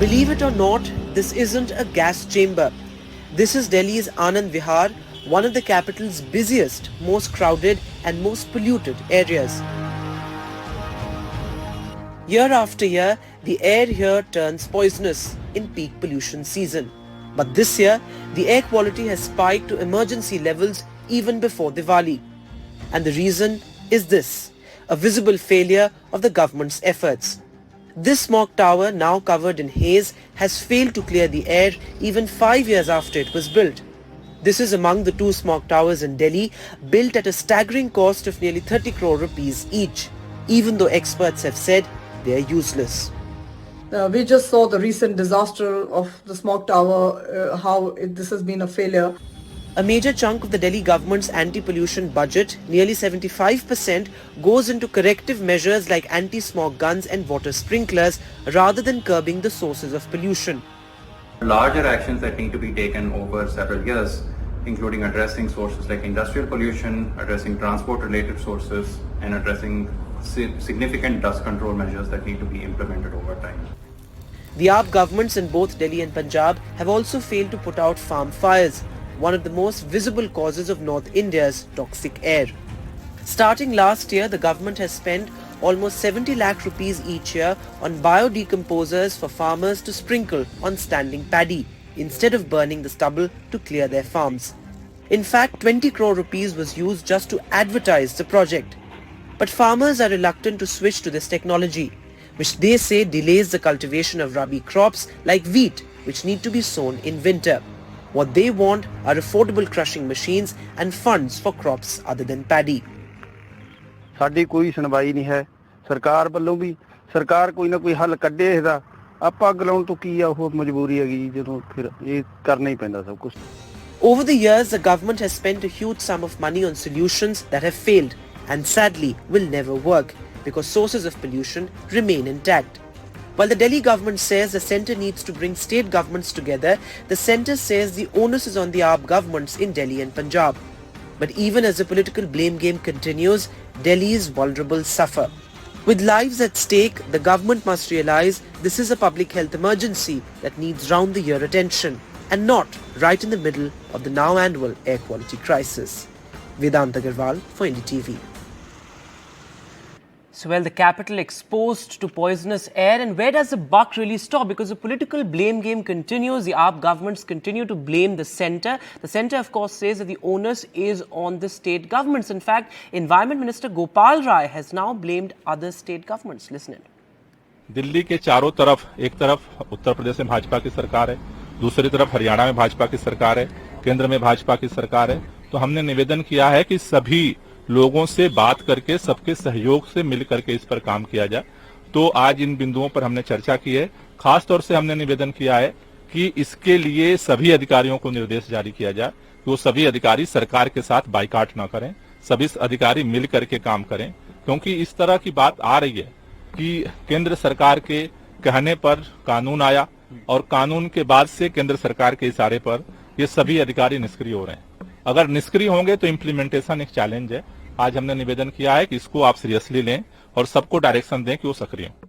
Believe it or not, this isn't a gas chamber. This is Delhi's Anand Vihar, one of the capital's busiest, most crowded and most polluted areas. Year after year, the air here turns poisonous in peak pollution season. But this year, the air quality has spiked to emergency levels even before Diwali. And the reason is this, a visible failure of the government's efforts. This smog tower, now covered in haze, has failed to clear the air even 5 years after it was built. This is among the 2 smog towers in Delhi, built at a staggering cost of nearly 30 crore rupees each, even though experts have said they are useless. We just saw the recent disaster of the smog tower, this has been a failure. A major chunk of the Delhi government's anti-pollution budget, nearly 75%, goes into corrective measures like anti-smog guns and water sprinklers rather than curbing the sources of pollution. Larger actions that need to be taken over several years, including addressing sources like industrial pollution, addressing transport-related sources, and addressing significant dust control measures that need to be implemented over time. The AAP governments in both Delhi and Punjab have also failed to put out farm fires, one of the most visible causes of North India's toxic air. Starting last year, the government has spent almost 70 lakh rupees each year on biodecomposers for farmers to sprinkle on standing paddy, instead of burning the stubble to clear their farms. In fact, 20 crore rupees was used just to advertise the project. But farmers are reluctant to switch to this technology, which they say delays the cultivation of rabi crops like wheat, which need to be sown in winter. What they want are affordable crushing machines and funds for crops other than paddy. ਸਾਡੀ ਕੋਈ ਸੁਣਵਾਈ ਨਹੀਂ ਹੈ ਸਰਕਾਰ ਵੱਲੋਂ ਵੀ ਸਰਕਾਰ ਕੋਈ ਨਾ ਕੋਈ ਹੱਲ ਕੱਢੇ ਇਹਦਾ ਆਪਾਂ ਗਲਾਉਣ ਤੋਂ ਕੀ ਆ ਉਹ ਮਜਬੂਰੀ ਹੈਗੀ ਜਦੋਂ ਫਿਰ ਇਹ ਕਰਨਾ ਹੀ ਪੈਂਦਾ ਸਭ ਕੁਝ. Over the years, the government has spent a huge sum of money on solutions that have failed and sadly will never work because sources of pollution remain intact. While the Delhi government says the centre needs to bring state governments together, the centre says the onus is on the AAP governments in Delhi and Punjab. But even as the political blame game continues, Delhi's vulnerable suffer. With lives at stake, the government must realise this is a public health emergency that needs round-the-year attention and not right in the middle of the now annual air quality crisis. Vedant Agarwal for NDTV. So, well, the capital exposed to poisonous air, and where does the buck really stop? Because the political blame game continues. The AAP governments continue to blame the centre. The centre, of course, says that the onus is on the state governments. In fact, Environment Minister Gopal Rai has now blamed other state governments. Listen in. Delhi के चारों तरफ, एक तरफ उत्तर प्रदेश में भाजपा की सरकार है, दूसरी तरफ हरियाणा में भाजपा की सरकार है, केंद्र में भाजपा की सरकार है. तो हमने निवेदन किया है कि सभी लोगों से बात करके सबके सहयोग से मिल करके इस पर काम किया जाए. तो आज इन बिंदुओं पर हमने चर्चा की है. खास तौर से हमने निवेदन किया है कि इसके लिए सभी अधिकारियों को निर्देश जारी किया जाए कि वो सभी अधिकारी सरकार के साथ बाइकाट न करें, सभी अधिकारी मिल करके काम करें. क्योंकि इस तरह की बात आ रही है कि केंद्र सरकार के कहने पर कानून आया और कानून के बाद से केंद्र सरकार के इशारे पर ये सभी अधिकारी निष्क्रिय हो रहे हैं. अगर निष्क्रिय होंगे तो इम्प्लीमेंटेशन एक चैलेंज है. आज हमने निवेदन किया है कि इसको आप सीरियसली लें और सबको डायरेक्शन दें कि वो सक्रिय हों.